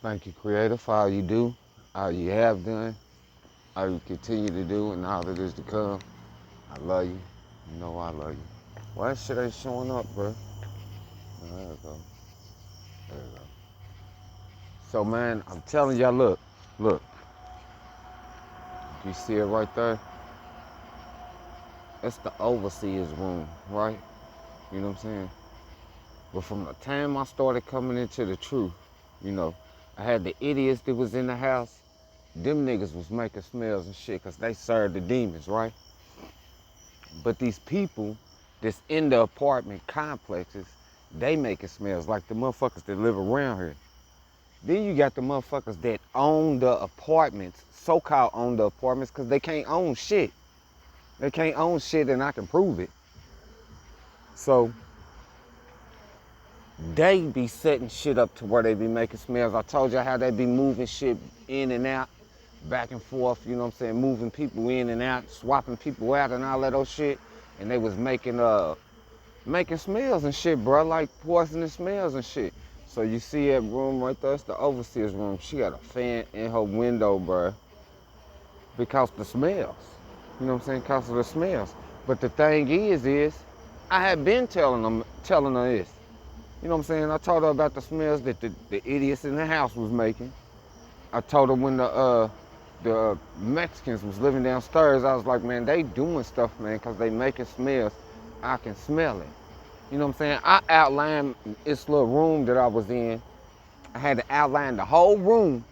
Thank you, Creator, for all you do, all you have done, all you continue to do, and all that is to come. I love you. You know I love you. Why that shit ain't showing up, bro? Oh, there it go. There it go. So, man, I'm telling y'all, look. You see it right there? That's the overseer's room, right? You know what I'm saying? But from the time I started coming into the truth, you know, I had the idiots that was in the house. Them niggas was making smells and shit because they served the demons, right? But these people that's in the apartment complexes, they making smells like the motherfuckers that live around here. Then you got the motherfuckers that own the apartments, so-called own the apartments, because they can't own shit. They can't own shit and I can prove it. So they be setting shit up to where they be making smells. I told you how they be moving shit in and out, back and forth, you know what I'm saying, moving people in and out, swapping people out and all that old shit. And they was making smells and shit, bro, like poisonous smells and shit. So you see that room right there, it's the overseer's room. She got a fan in her window, bro, because the smells. You know what I'm saying? Because of the smells. But the thing is, I had been telling her this. You know what I'm saying? I told her about the smells that the idiots in the house was making. I told her when the Mexicans was living downstairs, I was like, man, they doing stuff, man, because they making smells. I can smell it. You know what I'm saying? I outlined this little room that I was in. I had to outline the whole room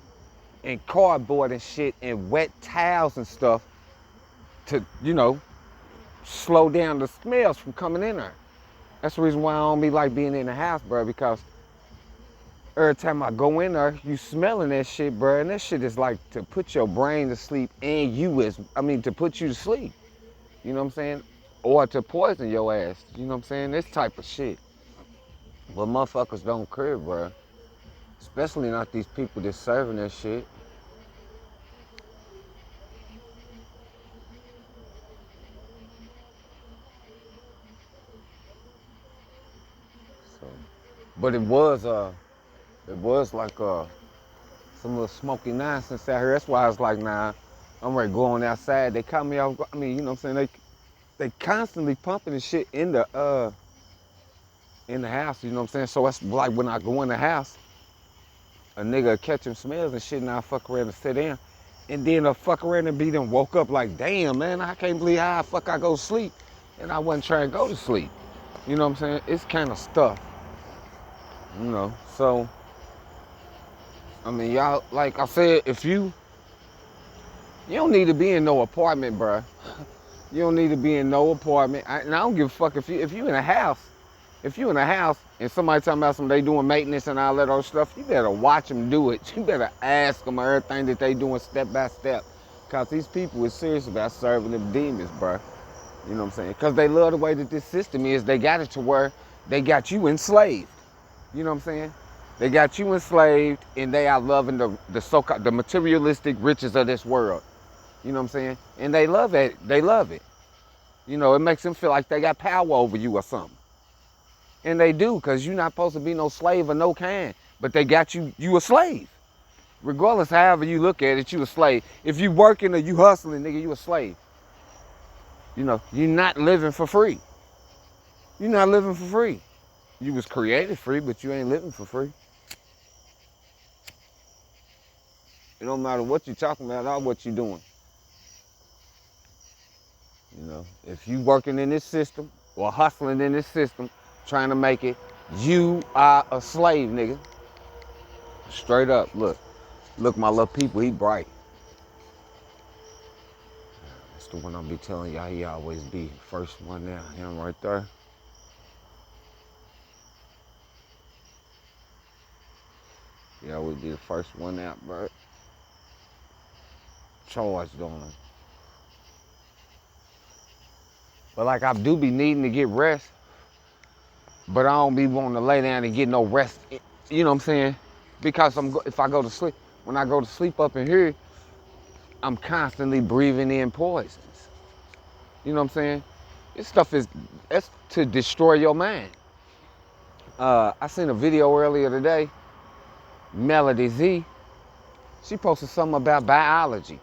in cardboard and shit and wet towels and stuff to, you know, slow down the smells from coming in there. That's the reason why I don't be like being in the house, bro, because every time I go in there, you smelling that shit, bro, and that shit is like to put your brain to sleep and to put you to sleep. You know what I'm saying? Or to poison your ass. You know what I'm saying? This type of shit. But motherfuckers don't care, bro. Especially not these people that's serving that shit. So, but it was like some little smoky nonsense out here. That's why I was like, nah, I'm ready to go on outside. They caught me off. I mean, you know what I'm saying? They constantly pumping the shit in the house. You know what I'm saying? So it's like when I go in the house, a nigga catch him smells and shit, and I fuck around and sit down. And then I fuck around and be done woke up like, damn, man, I can't believe how the fuck I go to sleep. And I wasn't trying to go to sleep. You know what I'm saying? It's kind of stuff, you know. So, I mean, y'all, like I said, you don't need to be in no apartment, bruh. You don't need to be in no apartment. And I don't give a fuck if you in a house. If you in a house and somebody talking about they doing maintenance and all that other stuff, you better watch them do it. You better ask them everything that they doing step by step. Because these people is serious about serving them demons, bruh. You know what I'm saying? Because they love the way that this system is. They got it to where they got you enslaved. You know what I'm saying? They got you enslaved and they are loving the so-called the materialistic riches of this world. You know what I'm saying? And they love it. They love it. You know, it makes them feel like they got power over you or something. And they do, because you're not supposed to be no slave of no kind. But they got you a slave. Regardless however you look at it, you a slave. If you working or you hustling, nigga, you a slave. You know, you're not living for free. You're not living for free. You was created free, but you ain't living for free. It don't matter what you're talking about or what you're doing. You know, if you working in this system or hustling in this system, trying to make it, you are a slave, nigga. Straight up, look, my little people, he bright. That's the one I'll be telling y'all. He always be first one there. Him right there. He always be the first one out, bro. Charged on him. But like I do be needing to get rest, but I don't be wanting to lay down and get no rest. You know what I'm saying? Because if I go to sleep, when I go to sleep up in here, I'm constantly breathing in poisons. You know what I'm saying? This stuff that's to destroy your mind. I seen a video earlier today. Melody Z, she posted something about biology.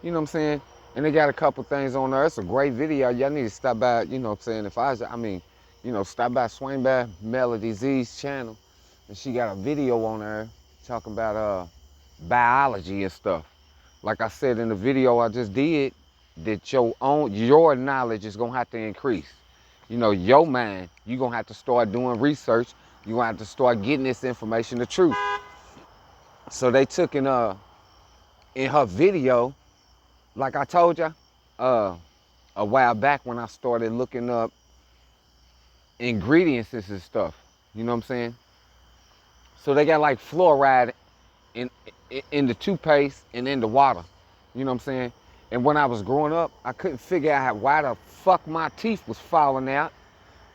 You know what I'm saying? And they got a couple things on there. It's a great video. Y'all need to stop by, you know what I'm saying? If I mean, you know, stop by, swing by Melody Z's channel. And she got a video on there talking about biology and stuff. Like I said in the video I just did, that your knowledge is gonna have to increase. You know, your mind, you're gonna have to start doing research. You're gonna have to start getting this information, the truth. So they took in her video, like I told you, a while back when I started looking up ingredients and stuff. You know what I'm saying? So they got like fluoride in the toothpaste and in the water. You know what I'm saying? And when I was growing up, I couldn't figure out why the fuck my teeth was falling out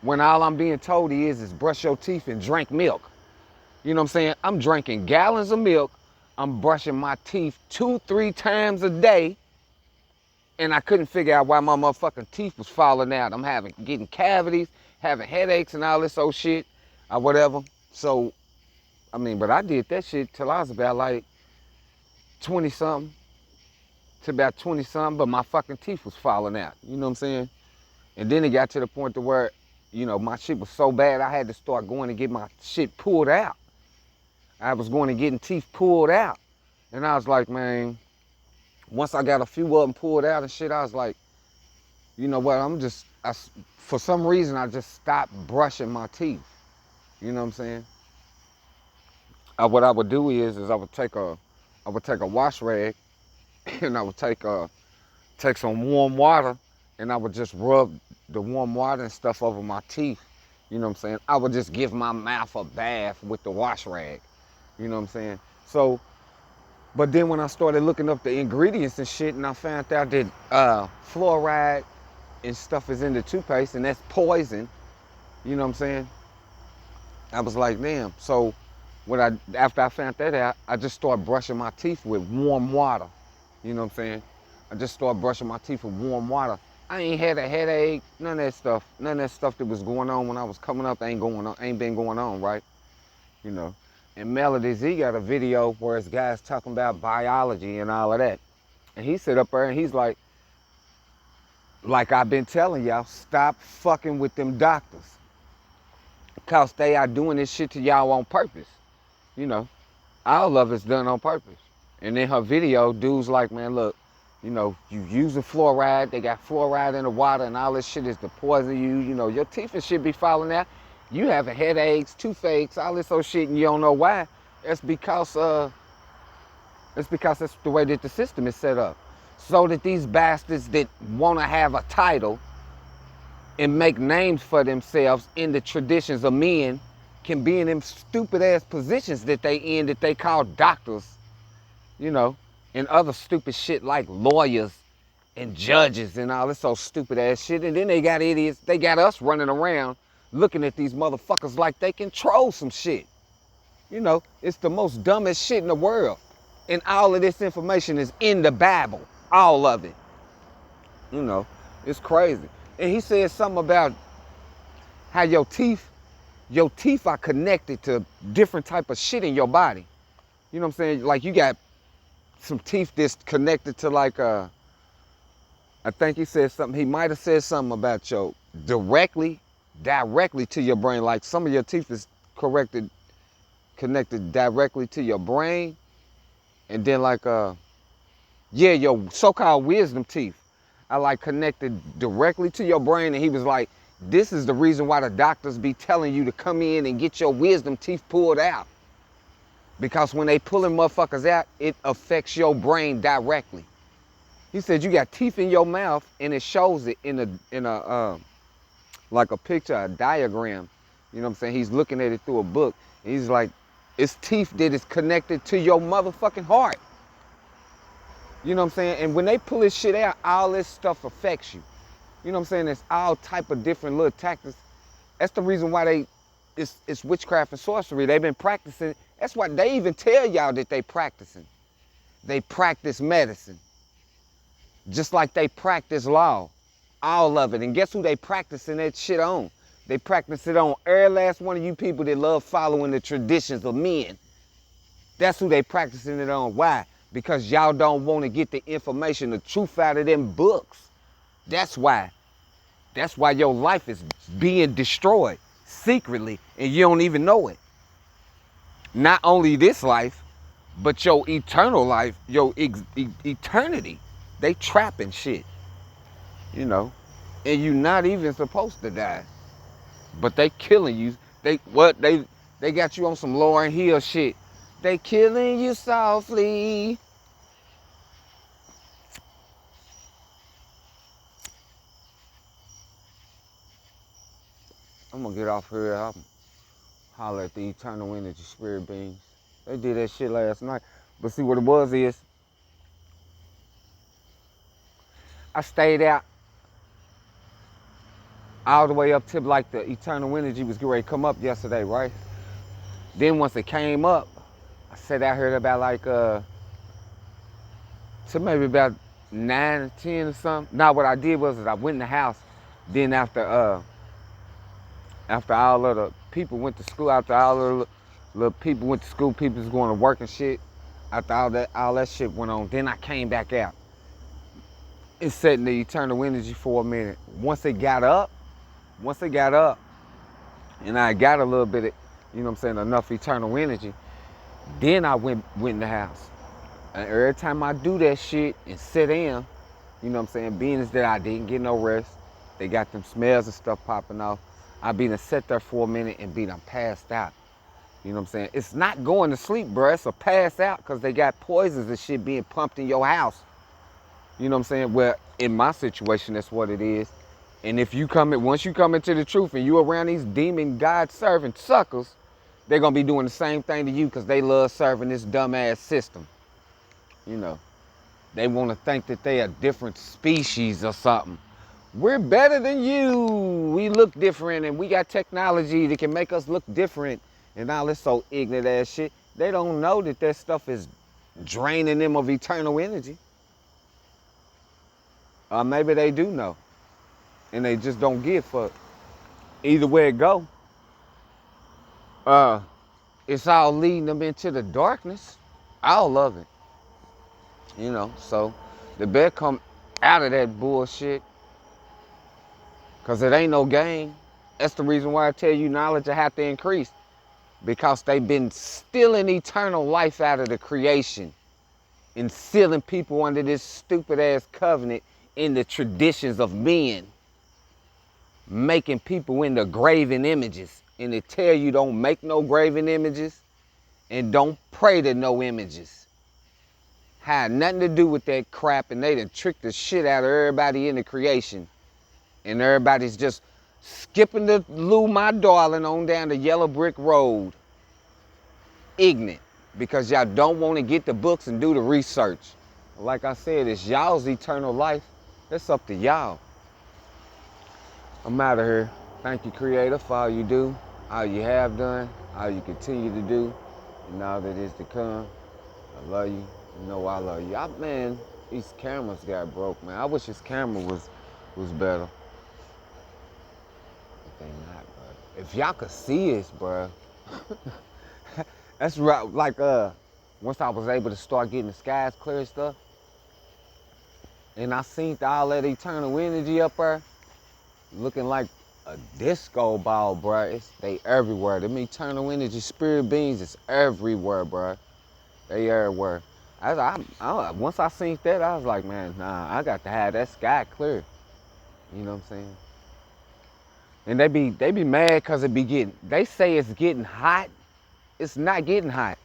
when all I'm being told is brush your teeth and drink milk. You know what I'm saying? I'm drinking gallons of milk. I'm brushing my teeth 2-3 times a day. And I couldn't figure out why my motherfucking teeth was falling out. I'm getting cavities, having headaches and all this old shit or whatever. So, I mean, but I did that shit till I was about like 20-something to about 20-something, but my fucking teeth was falling out. You know what I'm saying? And then it got to the point to where, you know, my shit was so bad I had to start going to get my shit pulled out. I was going and getting teeth pulled out. And I was like, man, once I got a few of them pulled out and shit, I was like, you know what, for some reason, I just stopped brushing my teeth. You know what I'm saying? What I would do is I would take a wash rag and I would take some warm water and I would just rub the warm water and stuff over my teeth. You know what I'm saying? I would just give my mouth a bath with the wash rag. You know what I'm saying? So, but then when I started looking up the ingredients and shit, and I found out that fluoride and stuff is in the toothpaste, and that's poison. You know what I'm saying? I was like, damn. So after I found that out, I just started brushing my teeth with warm water. You know what I'm saying? I just started brushing my teeth with warm water. I ain't had a headache, none of that stuff. None of that stuff that was going on when I was coming up ain't been going on, right? You know. And Melody Z got a video where it's guys talking about biology and all of that. And he sit up there and he's like I've been telling y'all, stop fucking with them doctors. Because they are doing this shit to y'all on purpose. You know, all of it's done on purpose. And in her video, dude's like, man, look, you know, you using fluoride, they got fluoride in the water and all this shit is to poison you. You know, your teeth and shit be falling out. You having headaches, toothaches, all this old shit, and you don't know why. It's because that's the way that the system is set up. So that these bastards that want to have a title and make names for themselves in the traditions of men can be in them stupid ass positions that they call doctors, you know, and other stupid shit like lawyers and judges and all this old stupid ass shit. And then they got idiots, they got us running around looking at these motherfuckers like they control some shit. You know, it's the most dumbest shit in the world. And all of this information is in the Bible. All of it. You know, it's crazy. And he said something about how your teeth are connected to different type of shit in your body. You know what I'm saying? Like you got some teeth that's connected to like I think he said something, he might have said something about your directly to your brain. Like some of your teeth is connected directly to your brain. And then like your so-called wisdom teeth are like connected directly to your brain. And he was like, this is the reason why the doctors be telling you to come in and get your wisdom teeth pulled out. Because when they pulling motherfuckers out, it affects your brain directly. He said you got teeth in your mouth and it shows it in a like a picture, a diagram. You know what I'm saying? He's looking at it through a book. And he's like, it's teeth that is connected to your motherfucking heart. You know what I'm saying? And when they pull this shit out, all this stuff affects you. You know what I'm saying? There's all type of different little tactics. That's the reason why it's witchcraft and sorcery. They've been practicing. That's why they even tell y'all that they practicing. They practice medicine. Just like they practice law. All of it. And guess who they practicing that shit on? They practice it on every last one of you people that love following the traditions of men. That's who they practicing it on. Why? Because y'all don't want to get the information, the truth out of them books. That's why. That's why your life is being destroyed secretly and you don't even know it. Not only this life, but your eternal life, your eternity. They trapping shit, you know, and you not even supposed to die, but they killing you. They got you on some Lauryn Hill shit. They killing you softly. I'm gonna get off here. I'm holler at the eternal energy spirit beings. They did that shit last night. But see what it was is, I stayed out all the way up to like the eternal energy was getting ready to come up yesterday, right? Then once it came up, I sat out here about like to maybe about 9 or 10 or something. Now what I did was I went in the house. Then after all of the people went to school, after all of the little people went to school, people was going to work and shit. After all that shit went on, then I came back out and sat in the eternal energy for a minute. Once it got up, and I got a little bit of, you know what I'm saying, enough eternal energy, then I went in the house. And every time I do that shit and sit down, you know what I'm saying, being as that I didn't get no rest, they got them smells and stuff popping off, I be to sit there for a minute and be done passed out. You know what I'm saying? It's not going to sleep, bro. It's a pass out because they got poisons and shit being pumped in your house. You know what I'm saying? Well, in my situation, that's what it is. And if you once you come into the truth and you around these demon God-serving suckers, they're going to be doing the same thing to you because they love serving this dumbass system. You know, they want to think that they are different species or something. We're better than you. We look different and we got technology that can make us look different and all this so ignorant ass shit. They don't know that stuff is draining them of eternal energy. Or maybe they do know and they just don't give a fuck. Either way it go, it's all leading them into the darkness. All of it. You know, so they better come out of that bullshit. Because it ain't no game. That's the reason why I tell you knowledge will have to increase. Because they've been stealing eternal life out of the creation. And sealing people under this stupid ass covenant in the traditions of men. Making people into graven images. And they tell you don't make no graven images. And don't pray to no images. Had nothing to do with that crap. And they done tricked the shit out of everybody in the creation. And everybody's just skipping the Lou My Darling on down the yellow brick road. Ignorant. Because y'all don't want to get the books and do the research. Like I said, it's y'all's eternal life. It's up to y'all. I'm out of here. Thank you, Creator, for all you do, all you have done, all you continue to do, and all that is to come. I love you. You know I love you. Man, these cameras got broke, man. I wish this camera was better. They not, bro. If y'all could see us, bro. That's right. Like once I was able to start getting the skies clear and stuff, and I seen all that eternal energy up there, looking like a disco ball, bro. They everywhere. Them eternal energy spirit beings is everywhere, bro. They everywhere. Once I seen that, I was like, man, nah, I got to have that sky clear. You know what I'm saying? And they be mad because they say it's getting hot. It's not getting hot.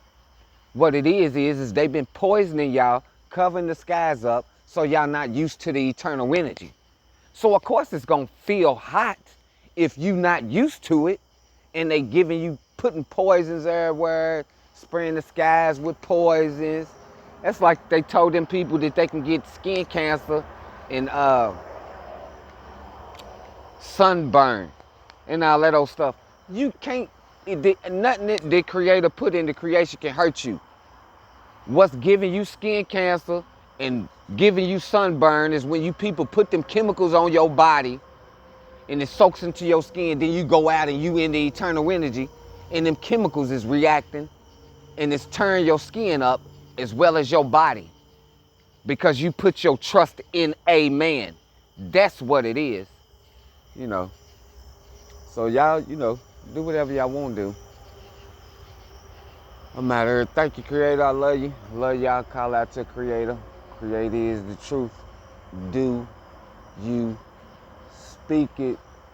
What it is they've been poisoning y'all, covering the skies up, so y'all not used to the eternal energy. So of course it's gonna feel hot if you not used to it, and they putting poisons everywhere, spraying the skies with poisons. That's like they told them people that they can get skin cancer and sunburn and all that old stuff. You can't, nothing that the Creator put into creation can hurt you. What's giving you skin cancer and giving you sunburn is when you people put them chemicals on your body and it soaks into your skin, then you go out and you in the eternal energy and them chemicals is reacting and it's turn your skin up as well as your body because you put your trust in a man. That's what it is, you know. So y'all, you know, do whatever y'all want to do. I'm out here. Thank you, Creator. I love you. Love y'all. Call out to Creator. Creator is the truth. Do you speak it?